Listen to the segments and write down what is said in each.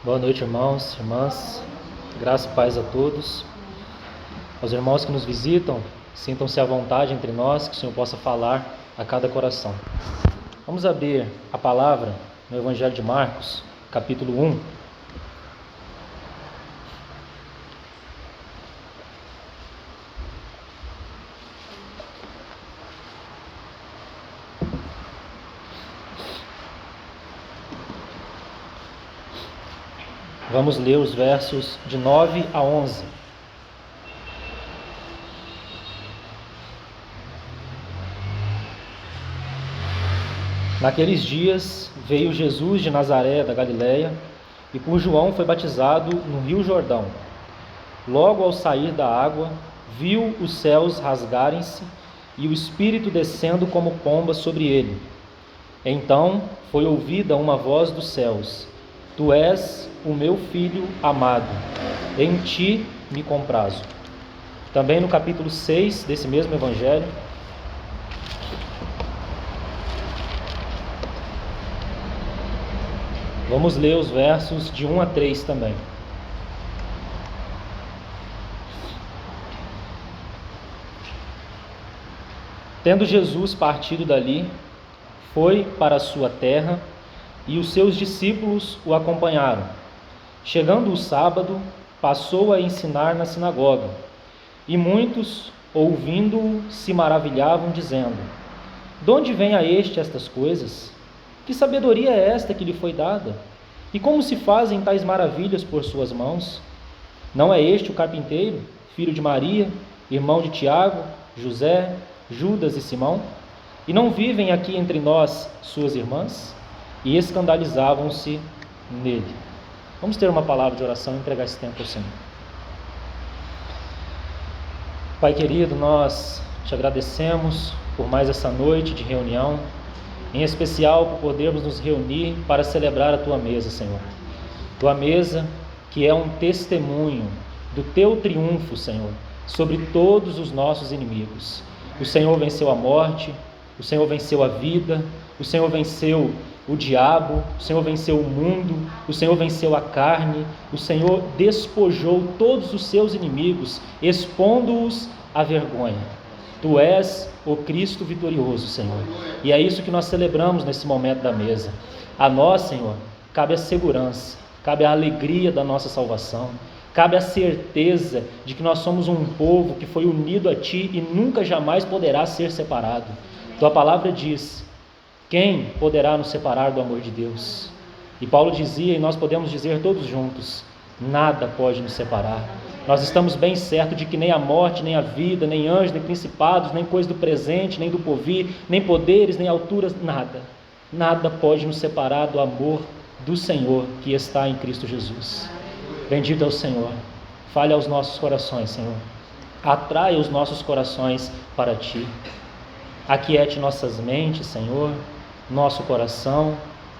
Boa noite, irmãos, irmãs. Graça e paz a todos. Aos irmãos que nos visitam, sintam-se à vontade entre nós, que o Senhor possa falar a cada coração. Vamos abrir a palavra no Evangelho de Marcos, capítulo 1. Vamos ler os versos de 9 a 11. Naqueles dias veio Jesus de Nazaré da Galileia e por João foi batizado no Rio Jordão. Logo ao sair da água, viu os céus rasgarem-se e o Espírito descendo como pomba sobre ele. Então foi ouvida uma voz dos céus: Tu és o meu filho amado, em ti me comprazo. Também no capítulo 6 desse mesmo evangelho, vamos ler os versos de 1 a 3 também. Tendo Jesus partido dali, foi para a sua terra e os seus discípulos o acompanharam. Chegando o sábado, passou a ensinar na sinagoga, e muitos, ouvindo-o, se maravilhavam, dizendo: De onde vem a este estas coisas? Que sabedoria é esta que lhe foi dada? E como se fazem tais maravilhas por suas mãos? Não é este o carpinteiro, filho de Maria, irmão de Tiago, José, Judas e Simão? E não vivem aqui entre nós suas irmãs? E escandalizavam-se nele. Vamos ter uma palavra de oração e entregar esse tempo ao Senhor. Pai querido, nós te agradecemos por mais essa noite de reunião, em especial por podermos nos reunir para celebrar a Tua mesa, Senhor. Tua mesa que é um testemunho do Teu triunfo, Senhor, sobre todos os nossos inimigos. O Senhor venceu a morte, o Senhor venceu a vida, o Senhor venceu o diabo, o Senhor venceu o mundo, o Senhor venceu a carne, o Senhor despojou todos os seus inimigos, expondo-os à vergonha. Tu és o Cristo vitorioso, Senhor, e é isso que nós celebramos nesse momento da mesa. A nós, Senhor, cabe a segurança, cabe a alegria da nossa salvação, cabe a certeza de que nós somos um povo que foi unido a Ti e nunca jamais poderá ser separado. Tua palavra diz: quem poderá nos separar do amor de Deus? E Paulo dizia, e nós podemos dizer todos juntos: nada pode nos separar. Nós estamos bem certos de que nem a morte, nem a vida, nem anjos, nem principados, nem coisa do presente, nem do porvir, nem poderes, nem alturas, nada pode nos separar do amor do Senhor que está em Cristo Jesus. Bendito é o Senhor. Fale aos nossos corações, Senhor. Atraia os nossos corações para Ti. Aquiete nossas mentes, Senhor, nosso coração,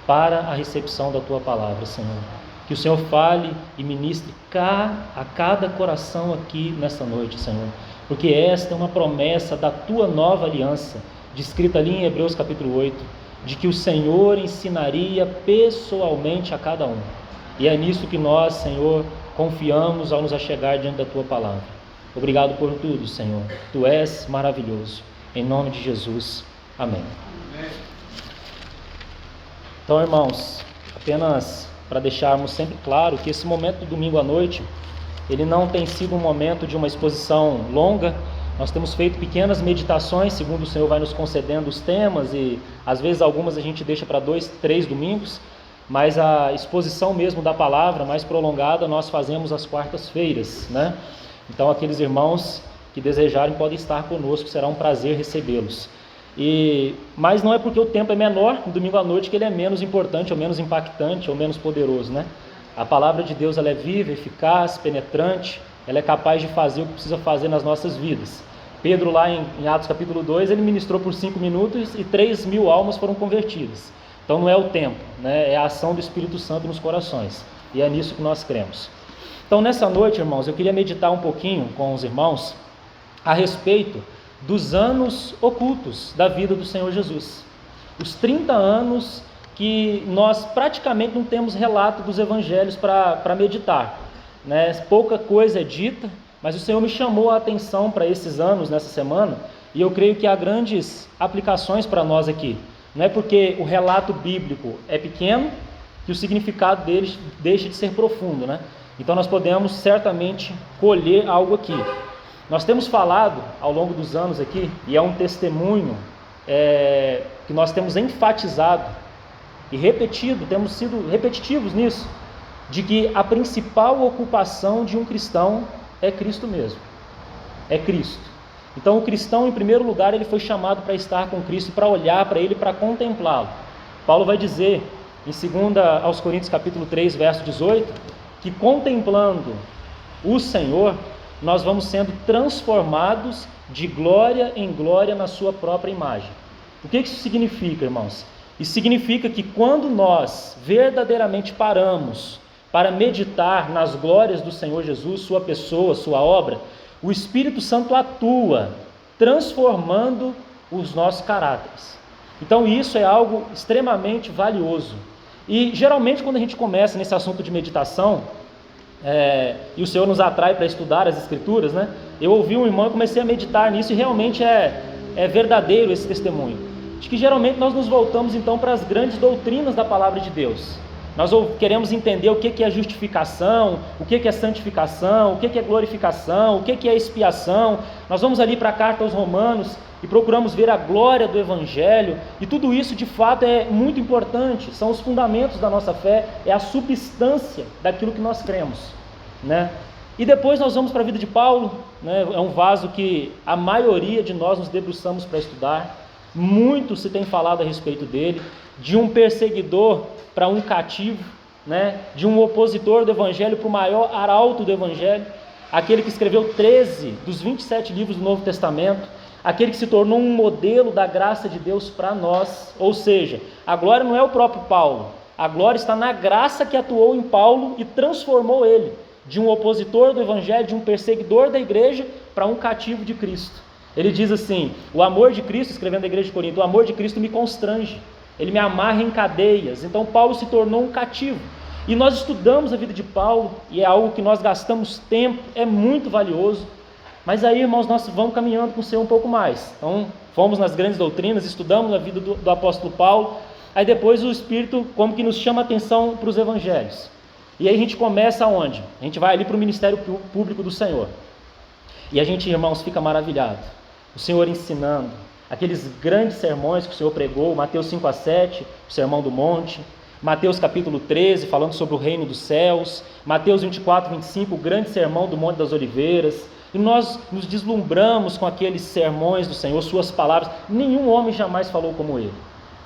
para a recepção da Tua palavra, Senhor. Que o Senhor fale e ministre a cada coração aqui nesta noite, Senhor, porque esta é uma promessa da Tua nova aliança, descrita ali em Hebreus capítulo 8, de que o Senhor ensinaria pessoalmente a cada um. E é nisso que nós, Senhor, confiamos ao nos achegar diante da Tua palavra. Obrigado por tudo, Senhor. Tu és maravilhoso. Em nome de Jesus. Amém. Então, irmãos, apenas para deixarmos sempre claro que esse momento do domingo à noite, ele não tem sido um momento de uma exposição longa. Nós temos feito pequenas meditações, segundo o Senhor vai nos concedendo os temas, e às vezes algumas a gente deixa para 2, 3 domingos, mas a exposição mesmo da palavra mais prolongada nós fazemos às quartas-feiras, né? Então aqueles irmãos que desejarem podem estar conosco, será um prazer recebê-los. Mas não é porque o tempo é menor no domingo à noite que ele é menos importante, ou menos impactante, ou menos poderoso, né? A palavra de Deus, ela é viva, eficaz, penetrante, ela é capaz de fazer o que precisa fazer nas nossas vidas. Pedro, lá em Atos capítulo 2, ele ministrou por 5 minutos e 3.000 almas foram convertidas. Então não é o tempo, né? É a ação do Espírito Santo nos corações, e é nisso que nós cremos. Então nessa noite, irmãos, eu queria meditar um pouquinho com os irmãos a respeito dos anos ocultos da vida do Senhor Jesus. Os 30 anos que nós praticamente não temos relato dos evangelhos para meditar, né? Pouca coisa é dita, mas o Senhor me chamou a atenção para esses anos, nessa semana, e eu creio que há grandes aplicações para nós aqui. Não é porque o relato bíblico é pequeno que o significado dele deixa de ser profundo, né? Então nós podemos certamente colher algo aqui. Nós temos falado ao longo dos anos aqui, e é um testemunho que nós temos enfatizado e repetido, temos sido repetitivos nisso, de que a principal ocupação de um cristão é Cristo mesmo, é Cristo. Então o cristão, em primeiro lugar, ele foi chamado para estar com Cristo, para olhar para Ele, para contemplá-lo. Paulo vai dizer, em 2 aos Coríntios capítulo 3, verso 18, que contemplando o Senhor, nós vamos sendo transformados de glória em glória na sua própria imagem. O que isso significa, irmãos? Isso significa que quando nós verdadeiramente paramos para meditar nas glórias do Senhor Jesus, sua pessoa, sua obra, o Espírito Santo atua, transformando os nossos caráteres. Então isso é algo extremamente valioso. E geralmente quando a gente começa nesse assunto de meditação, e o Senhor nos atrai para estudar as Escrituras, né? Eu ouvi um irmão e comecei a meditar nisso, e realmente é verdadeiro esse testemunho, de que geralmente nós nos voltamos então para as grandes doutrinas da palavra de Deus. Nós queremos entender o que é justificação, o que é santificação, o que é glorificação, o que é expiação. Nós vamos ali para a carta aos Romanos e procuramos ver a glória do Evangelho, e tudo isso de fato é muito importante, são os fundamentos da nossa fé, é a substância daquilo que nós cremos, né? E depois nós vamos para a vida de Paulo, né? É um vaso que a maioria de nós nos debruçamos para estudar, muito se tem falado a respeito dele, de um perseguidor para um cativo, né? De um opositor do Evangelho para o maior arauto do Evangelho, aquele que escreveu 13 dos 27 livros do Novo Testamento, aquele que se tornou um modelo da graça de Deus para nós. Ou seja, a glória não é o próprio Paulo, a glória está na graça que atuou em Paulo e transformou ele de um opositor do Evangelho, de um perseguidor da igreja, para um cativo de Cristo. Ele diz assim: o amor de Cristo, escrevendo à igreja de Corinto, o amor de Cristo me constrange, ele me amarra em cadeias. Então Paulo se tornou um cativo. E nós estudamos a vida de Paulo, e é algo que nós gastamos tempo, é muito valioso. Mas aí, irmãos, nós vamos caminhando com o Senhor um pouco mais. Então, fomos nas grandes doutrinas, estudamos a vida do apóstolo Paulo, aí depois o Espírito como que nos chama a atenção para os evangelhos. E aí a gente começa aonde? A gente vai ali para o ministério público do Senhor. E a gente, irmãos, fica maravilhado. O Senhor ensinando aqueles grandes sermões que o Senhor pregou, Mateus 5-7, o Sermão do Monte, Mateus capítulo 13, falando sobre o reino dos céus, Mateus 24-25, o grande sermão do Monte das Oliveiras. E nós nos deslumbramos com aqueles sermões do Senhor, suas palavras. Nenhum homem jamais falou como ele,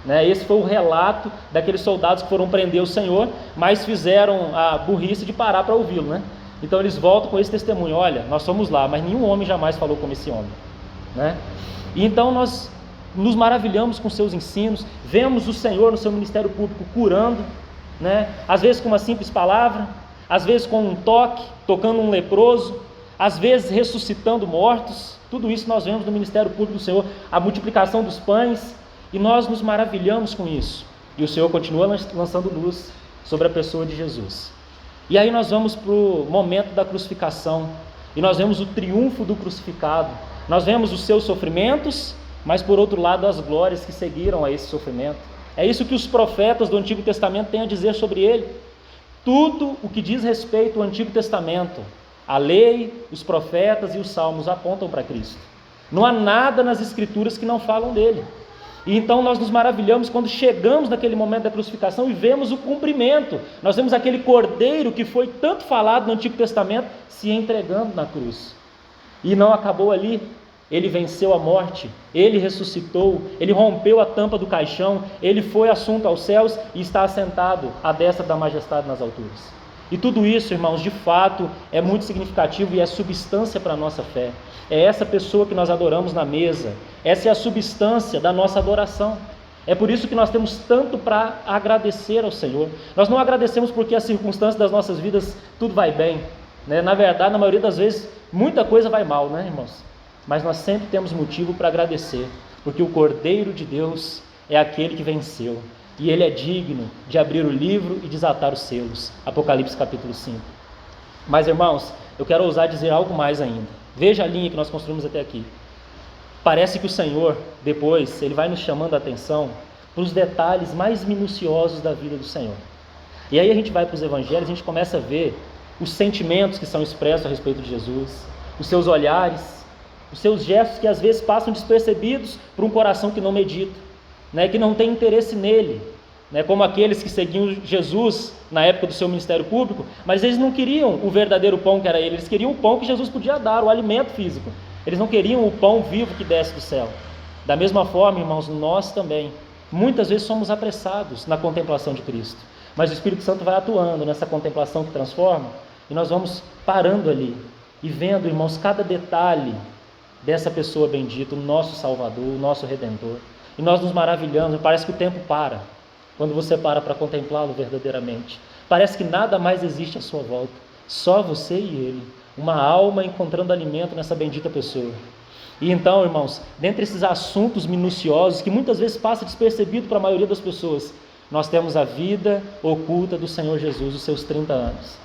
né? Esse foi o relato daqueles soldados que foram prender o Senhor, mas fizeram a burrice de parar para ouvi-lo, né? Então eles voltam com esse testemunho: olha, nós fomos lá, mas nenhum homem jamais falou como esse homem, né? E então nós nos maravilhamos com seus ensinos, vemos o Senhor no seu ministério público curando, né? Às vezes com uma simples palavra, às vezes com um toque, tocando um leproso, às vezes ressuscitando mortos. Tudo isso nós vemos no ministério público do Senhor, a multiplicação dos pães, e nós nos maravilhamos com isso. E o Senhor continua lançando luz sobre a pessoa de Jesus. E aí nós vamos para o momento da crucificação, e nós vemos o triunfo do crucificado, nós vemos os seus sofrimentos, mas por outro lado as glórias que seguiram a esse sofrimento. É isso que os profetas do Antigo Testamento têm a dizer sobre ele. Tudo o que diz respeito ao Antigo Testamento, a lei, os profetas e os salmos apontam para Cristo. Não há nada nas Escrituras que não falam dele. E então nós nos maravilhamos quando chegamos naquele momento da crucificação e vemos o cumprimento. Nós vemos aquele cordeiro que foi tanto falado no Antigo Testamento se entregando na cruz. E não acabou ali. Ele venceu a morte, ele ressuscitou, ele rompeu a tampa do caixão, ele foi assunto aos céus e está assentado à destra da majestade nas alturas. E tudo isso, irmãos, de fato é muito significativo e é substância para a nossa fé. É essa pessoa que nós adoramos na mesa, essa é a substância da nossa adoração. É por isso que nós temos tanto para agradecer ao Senhor. Nós não agradecemos porque as circunstâncias das nossas vidas tudo vai bem, né? Na verdade, na maioria das vezes, muita coisa vai mal, né, irmãos? Mas nós sempre temos motivo para agradecer, porque o Cordeiro de Deus é aquele que venceu. e ele é digno de abrir o livro e desatar os selos. Apocalipse capítulo 5. Mas, irmãos, eu quero ousar dizer algo mais ainda. Veja a linha que nós construímos até aqui. Parece que o Senhor, depois, ele vai nos chamando a atenção para os detalhes mais minuciosos da vida do Senhor. E aí a gente vai para os evangelhos, a gente começa a ver os sentimentos que são expressos a respeito de Jesus, os seus olhares, os seus gestos que às vezes passam despercebidos por um coração que não medita, que não tem interesse nele, como aqueles que seguiam Jesus na época do seu ministério público, mas eles não queriam o verdadeiro pão que era ele, eles queriam o pão que Jesus podia dar, o alimento físico. Eles não queriam o pão vivo que desce do céu. Da mesma forma, irmãos, nós também, muitas vezes somos apressados na contemplação de Cristo, mas o Espírito Santo vai atuando nessa contemplação que transforma, e nós vamos parando ali, e vendo, irmãos, cada detalhe dessa pessoa bendita, o nosso Salvador, o nosso Redentor, e nós nos maravilhamos, parece que o tempo para, quando você para contemplá-lo verdadeiramente, parece que nada mais existe à sua volta, só você e ele, uma alma encontrando alimento nessa bendita pessoa. E então, irmãos, dentre esses assuntos minuciosos, que muitas vezes passa despercebido para a maioria das pessoas, nós temos a vida oculta do Senhor Jesus, os seus 30 anos.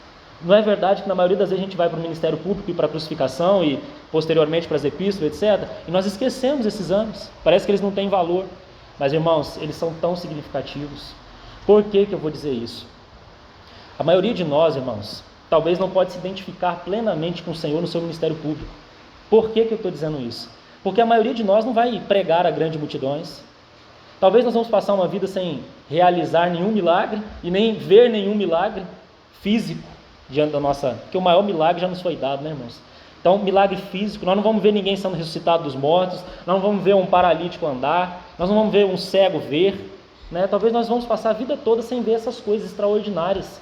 Não é verdade que na maioria das vezes a gente vai para o ministério público e para a crucificação e posteriormente para as epístolas, etc., e nós esquecemos esses anos, parece que eles não têm valor, mas, irmãos, eles são tão significativos. Por que eu vou dizer isso? A maioria de nós, irmãos, talvez não pode se identificar plenamente com o Senhor no seu ministério público. Por que eu estou dizendo isso? Porque a maioria de nós não vai pregar a grandes multidões. Talvez nós vamos passar uma vida sem realizar nenhum milagre e nem ver nenhum milagre físico diante da nossa... Porque o maior milagre já nos foi dado, né, irmãos? Então, milagre físico, nós não vamos ver ninguém sendo ressuscitado dos mortos, nós não vamos ver um paralítico andar, nós não vamos ver um cego ver, Talvez nós vamos passar a vida toda sem ver essas coisas extraordinárias,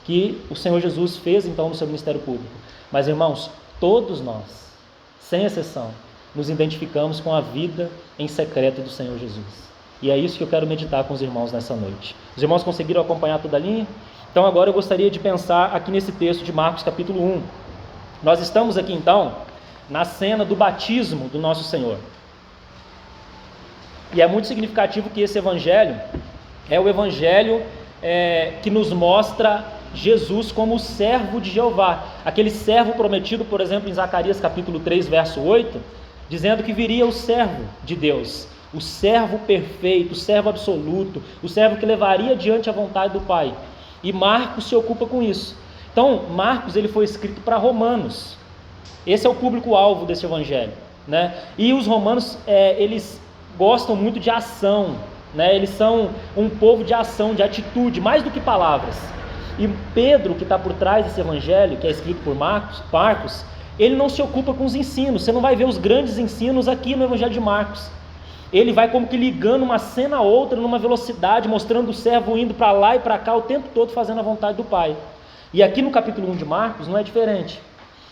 que o Senhor Jesus fez então no seu ministério público. Mas, irmãos, todos nós, sem exceção, nos identificamos com a vida em secreto do Senhor Jesus. E é isso que eu quero meditar com os irmãos nessa noite. Os irmãos conseguiram acompanhar toda a linha? Então agora eu gostaria de pensar aqui nesse texto de Marcos capítulo 1. Nós estamos aqui então na cena do batismo do nosso Senhor. E é muito significativo que esse evangelho é o evangelho que nos mostra Jesus como o servo de Jeová, aquele servo prometido, por exemplo, em Zacarias capítulo 3, verso 8, dizendo que viria o servo de Deus, o servo perfeito, o servo absoluto, o servo que levaria adiante a vontade do Pai. E Marcos se ocupa com isso. Então, Marcos ele foi escrito para romanos. Esse é o público-alvo desse evangelho, E os romanos, eles gostam muito de ação, Eles são um povo de ação, de atitude, mais do que palavras. E Pedro, que está por trás desse evangelho, que é escrito por Marcos, ele não se ocupa com os ensinos. Você não vai ver os grandes ensinos aqui no evangelho de Marcos. Ele vai como que ligando uma cena a outra, numa velocidade, mostrando o servo indo para lá e para cá, o tempo todo fazendo a vontade do Pai. E aqui no capítulo 1 de Marcos não é diferente.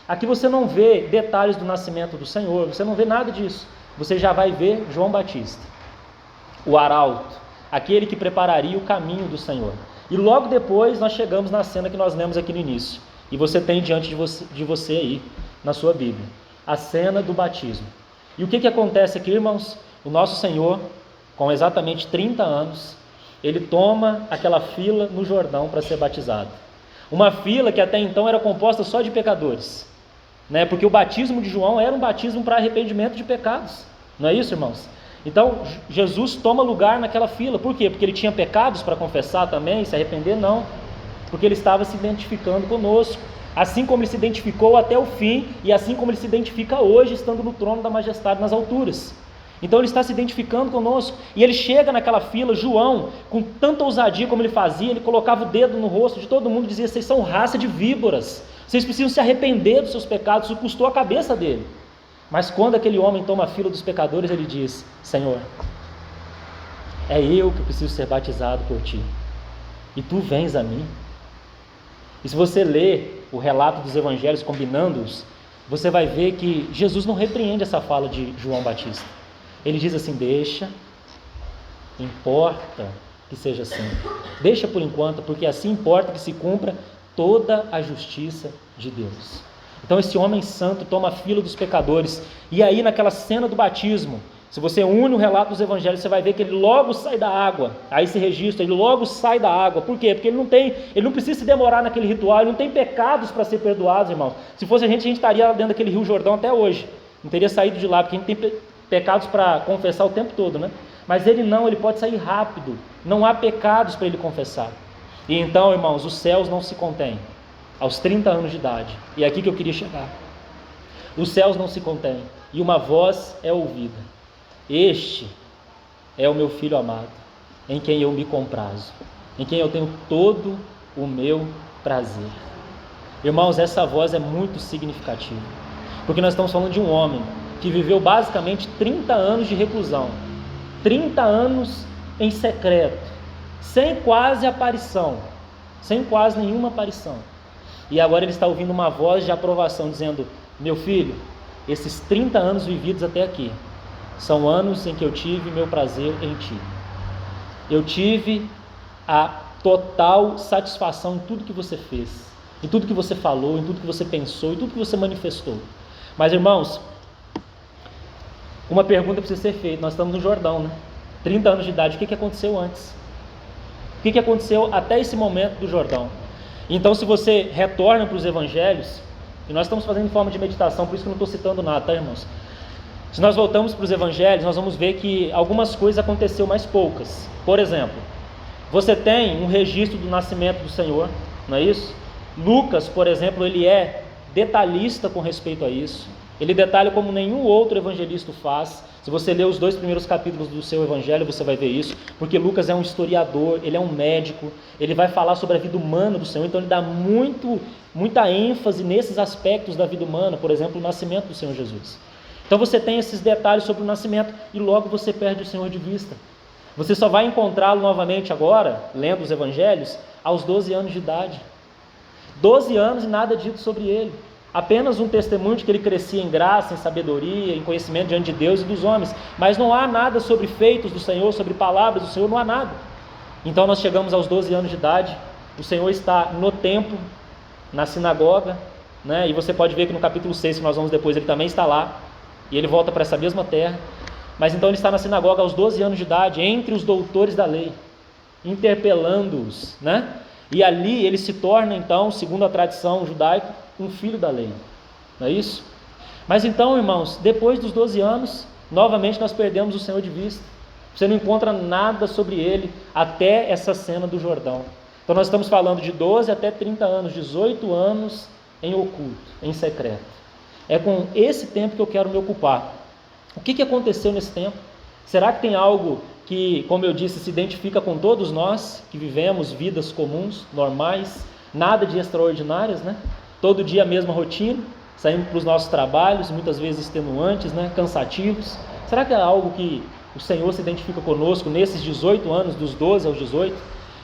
Aqui você não vê detalhes do nascimento do Senhor, você não vê nada disso. Você já vai ver João Batista, o arauto, aquele que prepararia o caminho do Senhor. E logo depois nós chegamos na cena que nós lemos aqui no início. E você tem diante de você aí, na sua Bíblia, a cena do batismo. E o que acontece aqui, irmãos? O nosso Senhor, com exatamente 30 anos, ele toma aquela fila no Jordão para ser batizado. Uma fila que até então era composta só de pecadores, Porque o batismo de João era um batismo para arrependimento de pecados. Não é isso, irmãos? Então, Jesus toma lugar naquela fila. Por quê? Porque ele tinha pecados para confessar também e se arrepender? Não. Porque ele estava se identificando conosco. Assim como ele se identificou até o fim e assim como ele se identifica hoje, estando no trono da majestade nas alturas. Então ele está se identificando conosco. E ele chega naquela fila, João, com tanta ousadia como ele fazia, ele colocava o dedo no rosto de todo mundo e dizia: vocês são raça de víboras, vocês precisam se arrepender dos seus pecados. Isso custou a cabeça dele. Mas quando aquele homem toma a fila dos pecadores, ele diz: Senhor, é eu que preciso ser batizado por ti, e tu vens a mim. E se você ler o relato dos evangelhos, combinando-os, você vai ver que Jesus não repreende essa fala de João Batista. Ele diz assim: deixa, importa que seja assim, deixa por enquanto, porque assim importa que se cumpra toda a justiça de Deus. Então esse homem santo toma a fila dos pecadores, e aí naquela cena do batismo, Se você une o relato dos evangelhos, você vai ver que ele logo sai da água. Aí esse registro, ele logo sai da água. Por quê? Porque ele não precisa se demorar naquele ritual, ele não tem pecados para ser perdoados, irmãos. Se fosse a gente estaria dentro daquele Rio Jordão até hoje. Não teria saído de lá, porque a gente tem pecados para confessar o tempo todo, né? Mas ele não, ele pode sair rápido. Não há pecados para ele confessar. E então, irmãos, os céus não se contêm. Aos 30 anos de idade. E é aqui que eu queria chegar. Os céus não se contêm. E uma voz é ouvida. Este é o meu filho amado, em quem eu me comprazo, em quem eu tenho todo o meu prazer. Irmãos, essa voz é muito significativa, porque nós estamos falando de um homem que viveu basicamente 30 anos de reclusão, 30 anos em secreto, sem quase aparição, sem quase nenhuma aparição. E agora ele está ouvindo uma voz de aprovação, dizendo: meu filho, esses 30 anos vividos até aqui, são anos em que eu tive meu prazer em ti. Eu tive a total satisfação em tudo que você fez, em tudo que você falou, em tudo que você pensou, em tudo que você manifestou. Mas, irmãos, uma pergunta precisa ser feita. Nós estamos no Jordão, né? 30 anos de idade, o que aconteceu antes? O que aconteceu até esse momento do Jordão? Então, se você retorna para os evangelhos, e nós estamos fazendo em forma de meditação, por isso que eu não estou citando nada, tá, irmãos? Se nós voltamos para os evangelhos, nós vamos ver que algumas coisas aconteceram, mas poucas. Por exemplo, você tem um registro do nascimento do Senhor, não é isso? Lucas, por exemplo, ele é detalhista com respeito a isso. Ele detalha como nenhum outro evangelista faz. Se você ler os 2 primeiros capítulos do seu evangelho, você vai ver isso, porque Lucas é um historiador, ele é um médico, ele vai falar sobre a vida humana do Senhor, então ele dá muita ênfase nesses aspectos da vida humana, por exemplo, o nascimento do Senhor Jesus. Então você tem esses detalhes sobre o nascimento e logo você perde o Senhor de vista. Você só vai encontrá-lo novamente agora, lendo os evangelhos, aos 12 anos de idade. 12 anos e nada dito sobre ele. Apenas um testemunho de que ele crescia em graça, em sabedoria, em conhecimento diante de Deus e dos homens. Mas não há nada sobre feitos do Senhor, sobre palavras do Senhor, não há nada. Então nós chegamos aos 12 anos de idade, o Senhor está no templo, na sinagoga, né? E você pode ver que no capítulo 6, que nós vamos depois, ele também está lá. E ele volta para essa mesma terra. Mas então ele está na sinagoga aos 12 anos de idade, entre os doutores da lei, interpelando-os, né? E ali ele se torna então, segundo a tradição judaica, um filho da lei, não é isso? Mas então, irmãos, depois dos 12 anos, novamente nós perdemos o Senhor de vista. Você não encontra nada sobre ele até essa cena do Jordão. Então nós estamos falando de 12 até 30 anos, 18 anos em oculto, em secreto. É com esse tempo que eu quero me ocupar. O que aconteceu nesse tempo? Será que tem algo que, como eu disse, se identifica com todos nós, que vivemos vidas comuns, normais, nada de extraordinárias, né? Todo dia a mesma rotina, saímos para os nossos trabalhos, muitas vezes extenuantes, né? Cansativos. Será que é algo que o Senhor se identifica conosco nesses 18 anos, dos 12 aos 18?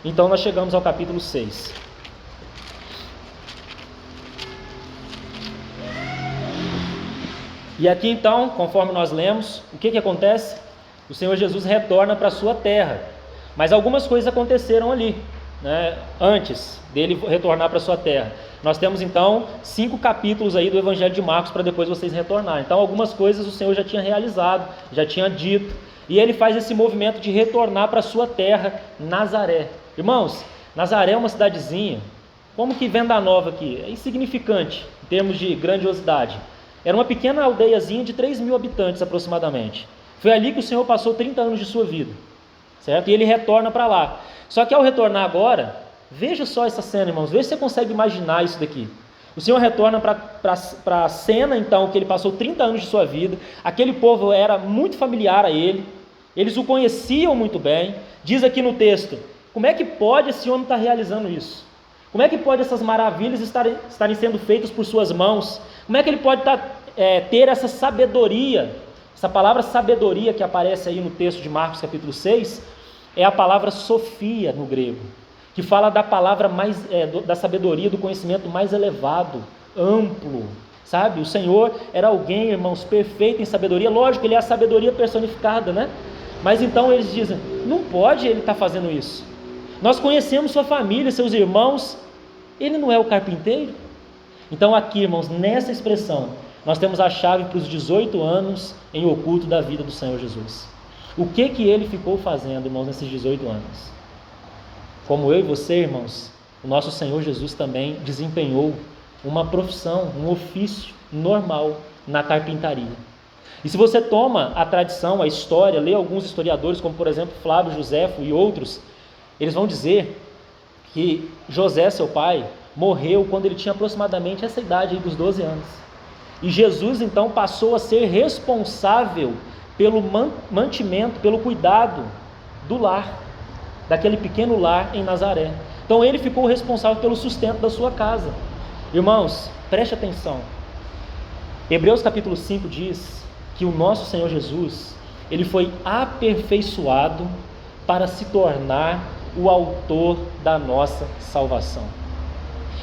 Então nós chegamos ao capítulo 6. E aqui então, conforme nós lemos, o que acontece? O Senhor Jesus retorna para a sua terra, mas algumas coisas aconteceram ali, né, antes dele retornar para a sua terra. Nós temos então 5 capítulos aí do Evangelho de Marcos para depois vocês retornarem. Então algumas coisas o Senhor já tinha realizado, já tinha dito, e ele faz esse movimento de retornar para a sua terra, Nazaré. Irmãos, Nazaré é uma cidadezinha, como que Venda Nova aqui, é insignificante em termos de grandiosidade. Era uma pequena aldeiazinha de 3.000 habitantes aproximadamente. Foi ali que o Senhor passou 30 anos de sua vida, certo? E ele retorna para lá. Só que ao retornar agora, veja só essa cena, irmãos, veja se você consegue imaginar isso daqui. O Senhor retorna para a cena, então, que ele passou 30 anos de sua vida. Aquele povo era muito familiar a ele, eles o conheciam muito bem. Diz aqui no texto, como é que pode esse homem estar realizando isso? Como é que pode essas maravilhas estarem sendo feitas por suas mãos? Como é que ele pode ter essa sabedoria? Essa palavra sabedoria que aparece aí no texto de Marcos capítulo 6, é a palavra sofia no grego, que fala da palavra mais, da sabedoria, do conhecimento mais elevado, amplo, sabe? O Senhor era alguém, irmãos, perfeito em sabedoria. Lógico, ele é a sabedoria personificada, né? Mas então eles dizem, não pode ele estar fazendo isso. Nós conhecemos sua família, seus irmãos, ele não é o carpinteiro? Então aqui, irmãos, nessa expressão, nós temos a chave para os 18 anos em oculto da vida do Senhor Jesus. O que ele ficou fazendo, irmãos, nesses 18 anos? Como eu e você, irmãos, o nosso Senhor Jesus também desempenhou uma profissão, um ofício normal na carpintaria. E se você toma a tradição, a história, lê alguns historiadores, como por exemplo Flávio Joséfo e outros, eles vão dizer que José, seu pai, morreu quando ele tinha aproximadamente essa idade aí dos 12 anos. E Jesus então passou a ser responsável pelo mantimento, pelo cuidado do lar, daquele pequeno lar em Nazaré. Então ele ficou responsável pelo sustento da sua casa. Irmãos, preste atenção. Hebreus capítulo 5 diz que o nosso Senhor Jesus, ele foi aperfeiçoado para se tornar o autor da nossa salvação.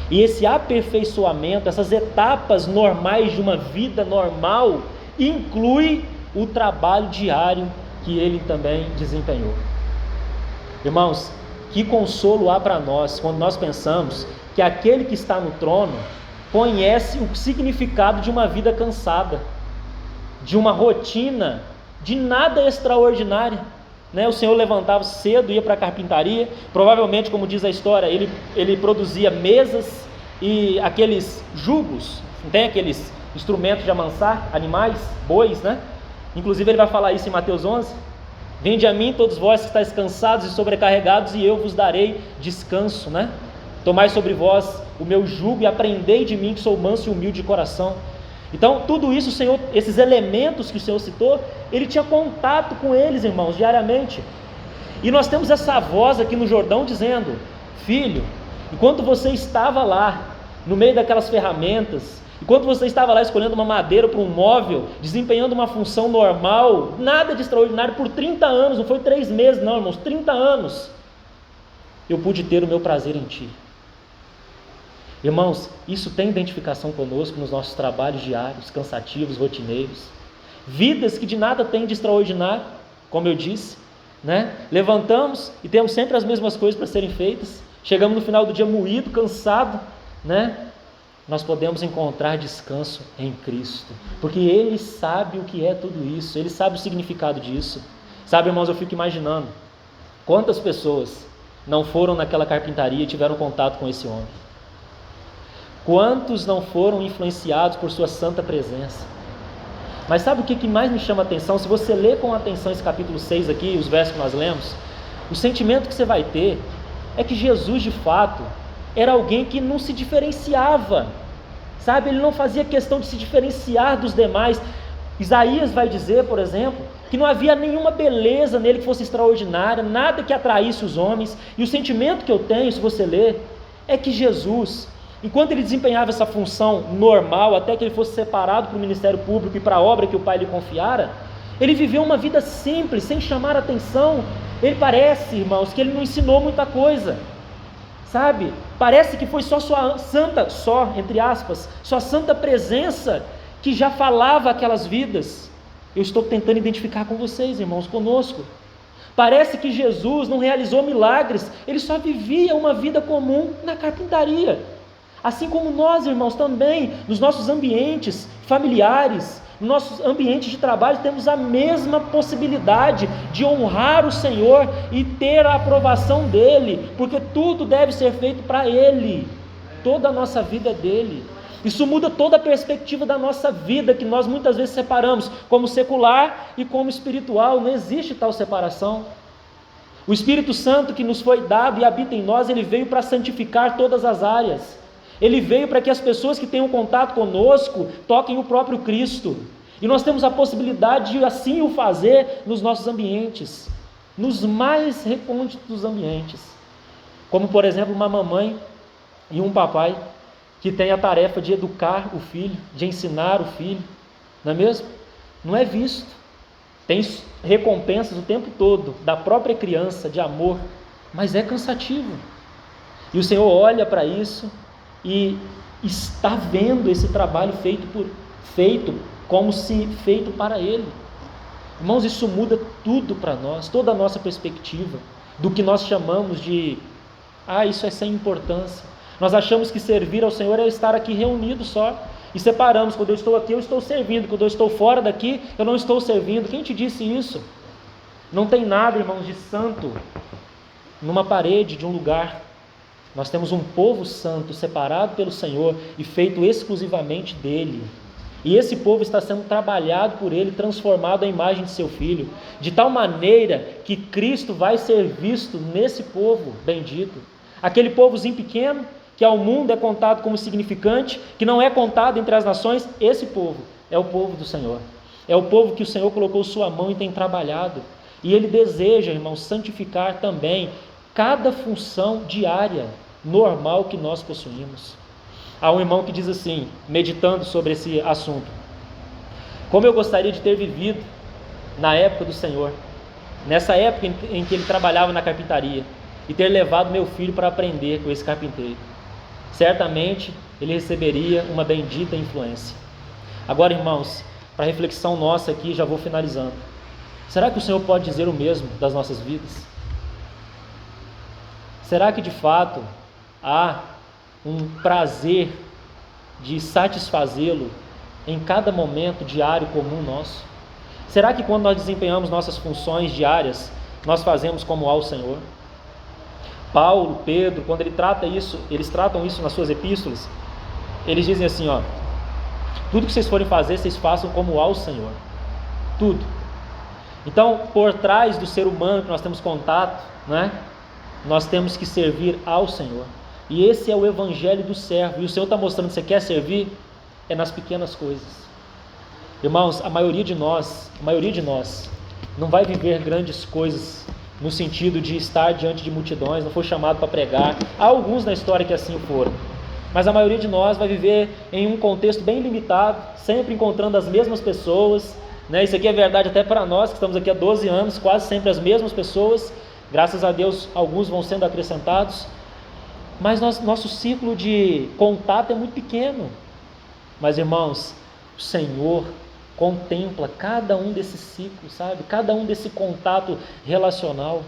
E esse aperfeiçoamento, essas etapas normais de uma vida normal, inclui o trabalho diário que ele também desempenhou. Irmãos, que consolo há para nós quando nós pensamos que aquele que está no trono conhece o significado de uma vida cansada, de uma rotina, de nada extraordinária. O Senhor levantava cedo, ia para a carpintaria, provavelmente, como diz a história, ele produzia mesas e aqueles jugos, não tem aqueles instrumentos de amansar animais, bois, Inclusive ele vai falar isso em Mateus 11, vinde a mim todos vós que estáis cansados e sobrecarregados e eu vos darei descanso, Tomai sobre vós o meu jugo e aprendei de mim que sou manso e humilde de coração. Então tudo isso, o Senhor, esses elementos que o Senhor citou, ele tinha contato com eles, irmãos, diariamente. E nós temos essa voz aqui no Jordão dizendo: filho, enquanto você estava lá, no meio daquelas ferramentas, enquanto você estava lá escolhendo uma madeira para um móvel, desempenhando uma função normal, nada de extraordinário, por 30 anos, não foi 3 meses não, irmãos, 30 anos, eu pude ter o meu prazer em ti. Irmãos, isso tem identificação conosco nos nossos trabalhos diários, cansativos, rotineiros, vidas que de nada tem de extraordinário, como eu disse, Levantamos e temos sempre as mesmas coisas para serem feitas, chegamos no final do dia moído, cansado, Nós podemos encontrar descanso em Cristo, porque Ele sabe o que é tudo isso, Ele sabe o significado disso. Sabe, irmãos, eu fico imaginando quantas pessoas não foram naquela carpintaria e tiveram contato com esse homem. Quantos não foram influenciados por sua santa presença? Mas sabe o que mais me chama a atenção? Se você ler com atenção esse capítulo 6 aqui, os versos que nós lemos, o sentimento que você vai ter é que Jesus, de fato, era alguém que não se diferenciava, sabe? Ele não fazia questão de se diferenciar dos demais. Isaías vai dizer, por exemplo, que não havia nenhuma beleza nele que fosse extraordinária, nada que atraísse os homens. E o sentimento que eu tenho, se você ler, é que Jesus, enquanto ele desempenhava essa função normal, até que ele fosse separado para o ministério público e para a obra que o Pai lhe confiara, ele viveu uma vida simples, sem chamar atenção. Ele parece, irmãos, que ele não ensinou muita coisa, sabe? Parece que foi só sua santa, entre aspas, sua santa presença que já falava aquelas vidas. Eu estou tentando identificar com vocês, irmãos, conosco. Parece que Jesus não realizou milagres, ele só vivia uma vida comum na carpintaria. Assim como nós, irmãos, também, nos nossos ambientes familiares, nos nossos ambientes de trabalho, temos a mesma possibilidade de honrar o Senhor e ter a aprovação dEle, porque tudo deve ser feito para Ele, toda a nossa vida é dEle. Isso muda toda a perspectiva da nossa vida, que nós muitas vezes separamos como secular e como espiritual. Não existe tal separação. O Espírito Santo que nos foi dado e habita em nós, ele veio para santificar todas as áreas. Ele veio para que as pessoas que tenham contato conosco toquem o próprio Cristo. E nós temos a possibilidade de assim o fazer nos nossos ambientes, nos mais recônditos ambientes. Como, por exemplo, uma mamãe e um papai que tem a tarefa de educar o filho, de ensinar o filho, não é mesmo? Não é visto. Tem recompensas o tempo todo da própria criança, de amor, mas é cansativo. E o Senhor olha para isso e está vendo esse trabalho feito como se feito para Ele. Irmãos, isso muda tudo para nós, toda a nossa perspectiva do que nós chamamos de isso é sem importância. Nós achamos que servir ao Senhor é estar aqui reunido só, e separamos. Quando eu estou aqui, eu estou servindo. Quando eu estou fora daqui, eu não estou servindo. Quem te disse isso? Não tem nada, irmãos, de santo numa parede de um lugar. Nós temos um povo santo, separado pelo Senhor e feito exclusivamente dele. E esse povo está sendo trabalhado por ele, transformado à imagem de seu Filho, de tal maneira que Cristo vai ser visto nesse povo bendito. Aquele povozinho pequeno, que ao mundo é contado como significante, que não é contado entre as nações, esse povo é o povo do Senhor. É o povo que o Senhor colocou sua mão e tem trabalhado. E Ele deseja, irmãos, santificar também cada função diária, normal que nós possuímos. Há um irmão que diz assim, meditando sobre esse assunto: como eu gostaria de ter vivido na época do Senhor, nessa época em que ele trabalhava na carpintaria, e ter levado meu filho para aprender com esse carpinteiro. Certamente ele receberia uma bendita influência. Agora, irmãos, para a reflexão nossa aqui, já vou finalizando. Será que o Senhor pode dizer o mesmo das nossas vidas? Será que de fato há um prazer de satisfazê-lo em cada momento diário comum nosso? Será que quando nós desempenhamos nossas funções diárias, nós fazemos como ao Senhor? Paulo, Pedro, quando eles tratam isso nas suas epístolas, eles dizem assim, tudo que vocês forem fazer, vocês façam como ao Senhor. Tudo. Então, por trás do ser humano que nós temos contato, né, nós temos que servir ao Senhor. E esse é o evangelho do servo. E o Senhor está mostrando que você quer servir, é nas pequenas coisas. Irmãos, a maioria de nós não vai viver grandes coisas no sentido de estar diante de multidões, não foi chamado para pregar. Há alguns na história que assim foram. Mas a maioria de nós vai viver em um contexto bem limitado, sempre encontrando as mesmas pessoas, né? Isso aqui é verdade até para nós, que estamos aqui há 12 anos, quase sempre as mesmas pessoas. Graças a Deus, alguns vão sendo acrescentados. Mas nosso ciclo de contato é muito pequeno. Mas, irmãos, o Senhor contempla cada um desses ciclos, sabe? Cada um desse contato relacional.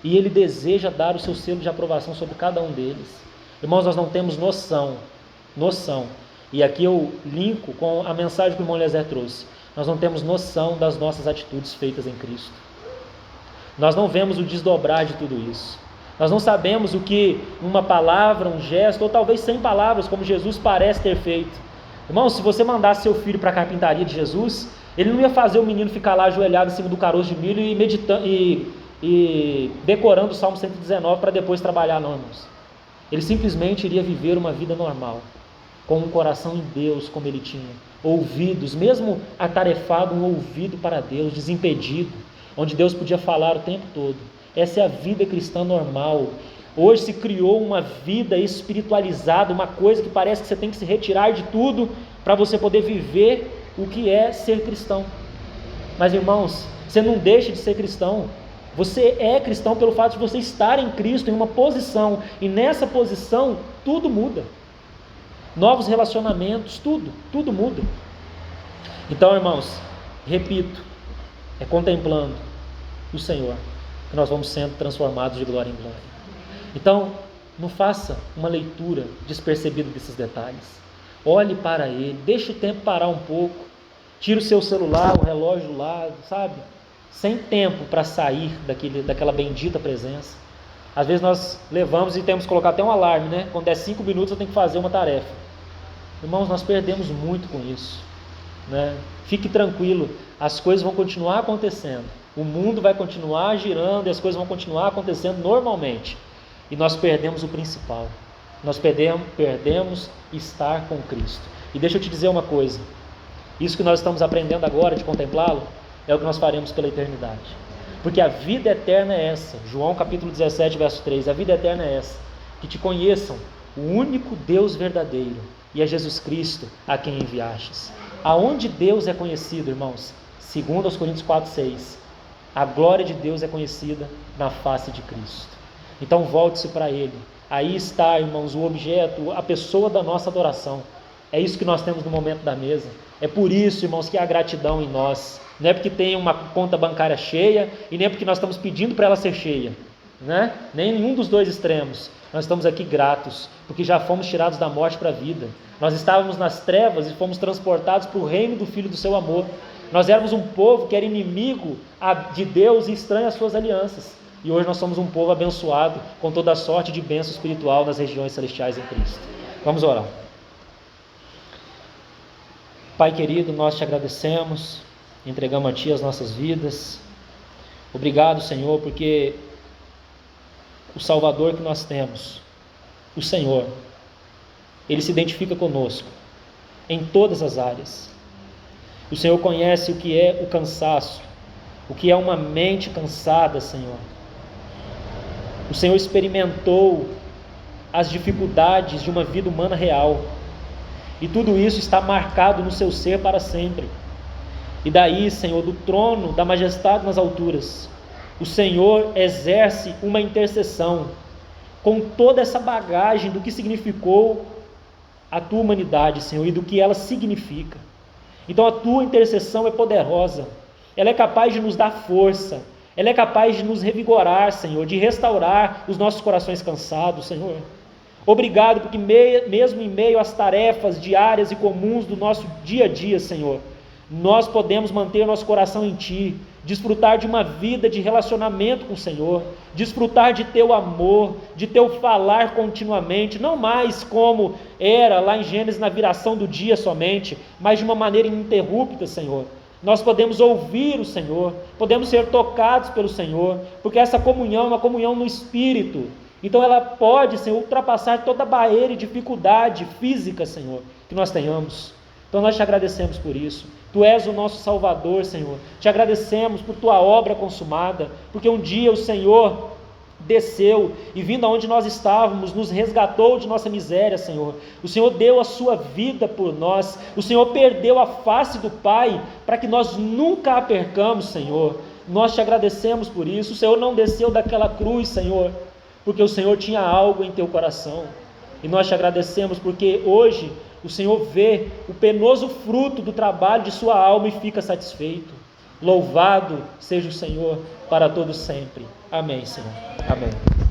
E Ele deseja dar o seu selo de aprovação sobre cada um deles. Irmãos, nós não temos noção. E aqui eu linko com a mensagem que o irmão Eliezer trouxe. Nós não temos noção das nossas atitudes feitas em Cristo. Nós não vemos o desdobrar de tudo isso. Nós não sabemos o que uma palavra, um gesto, ou talvez 100 palavras, como Jesus parece ter feito. Irmão, se você mandasse seu filho para a carpintaria de Jesus, ele não ia fazer o menino ficar lá ajoelhado em cima do caroço de milho e meditando e decorando o Salmo 119 para depois trabalhar, não, irmãos. Ele simplesmente iria viver uma vida normal, com um coração em Deus como ele tinha, ouvidos, mesmo atarefado, um ouvido para Deus, desimpedido, onde Deus podia falar o tempo todo. Essa é a vida cristã normal. Hoje se criou uma vida espiritualizada, uma coisa que parece que você tem que se retirar de tudo para você poder viver o que é ser cristão. Mas, irmãos, você não deixa de ser cristão. Você é cristão pelo fato de você estar em Cristo, em uma posição, e nessa posição tudo muda. Novos relacionamentos, tudo muda. Então, irmãos, repito, é contemplando o Senhor que nós vamos sendo transformados de glória em glória. Então, não faça uma leitura despercebida desses detalhes. Olhe para Ele, deixe o tempo parar um pouco, tire o seu celular, o relógio do lado, sabe? Sem tempo para sair daquela bendita presença. Às vezes nós levamos e temos que colocar até um alarme, né? Quando der 5 minutos eu tenho que fazer uma tarefa. Irmãos, nós perdemos muito com isso, né? Fique tranquilo, as coisas vão continuar acontecendo. O mundo vai continuar girando e as coisas vão continuar acontecendo normalmente. E nós perdemos o principal. Nós perdemos estar com Cristo. E deixa eu te dizer uma coisa. Isso que nós estamos aprendendo agora de contemplá-lo é o que nós faremos pela eternidade. Porque a vida eterna é essa. João capítulo 17, verso 3. A vida eterna é essa. Que te conheçam o único Deus verdadeiro e é Jesus Cristo a quem enviastes. Aonde Deus é conhecido, irmãos? Segundo aos Coríntios 4, 6. A glória de Deus é conhecida na face de Cristo. Então volte-se para Ele. Aí está, irmãos, o objeto, a pessoa da nossa adoração. É isso que nós temos no momento da mesa. É por isso, irmãos, que há gratidão em nós. Não é porque tem uma conta bancária cheia e nem é porque nós estamos pedindo para ela ser cheia. né? Nenhum dos dois extremos. Nós estamos aqui gratos, porque já fomos tirados da morte para a vida. Nós estávamos nas trevas e fomos transportados para o reino do Filho do seu amor. Nós éramos um povo que era inimigo de Deus e estranho às suas alianças. E hoje nós somos um povo abençoado com toda a sorte de bênção espiritual nas regiões celestiais em Cristo. Vamos orar. Pai querido, nós te agradecemos, entregamos a Ti as nossas vidas. Obrigado, Senhor, porque o Salvador que nós temos, o Senhor, Ele se identifica conosco em todas as áreas. O Senhor conhece o que é o cansaço, o que é uma mente cansada, Senhor. O Senhor experimentou as dificuldades de uma vida humana real, e tudo isso está marcado no seu ser para sempre. E daí, Senhor, do trono da majestade nas alturas, o Senhor exerce uma intercessão com toda essa bagagem do que significou a tua humanidade, Senhor, e do que ela significa. Então a tua intercessão é poderosa, ela é capaz de nos dar força, ela é capaz de nos revigorar, Senhor, de restaurar os nossos corações cansados, Senhor. Obrigado, porque mesmo em meio às tarefas diárias e comuns do nosso dia a dia, Senhor, nós podemos manter nosso coração em Ti, desfrutar de uma vida de relacionamento com o Senhor, desfrutar de Teu amor, de Teu falar continuamente, não mais como era lá em Gênesis na viração do dia somente, mas de uma maneira ininterrupta, Senhor. Nós podemos ouvir o Senhor, podemos ser tocados pelo Senhor, porque essa comunhão é uma comunhão no Espírito. Então ela pode, Senhor, ultrapassar toda barreira e dificuldade física, Senhor, que nós tenhamos. Então nós te agradecemos por isso. Tu és o nosso Salvador, Senhor. Te agradecemos por Tua obra consumada, porque um dia o Senhor desceu e vindo aonde nós estávamos, nos resgatou de nossa miséria, Senhor. O Senhor deu a Sua vida por nós. O Senhor perdeu a face do Pai para que nós nunca a percamos, Senhor. Nós te agradecemos por isso. O Senhor não desceu daquela cruz, Senhor, porque o Senhor tinha algo em Teu coração. E nós te agradecemos porque hoje o Senhor vê o penoso fruto do trabalho de sua alma e fica satisfeito. Louvado seja o Senhor para todos sempre. Amém, Senhor. Amém.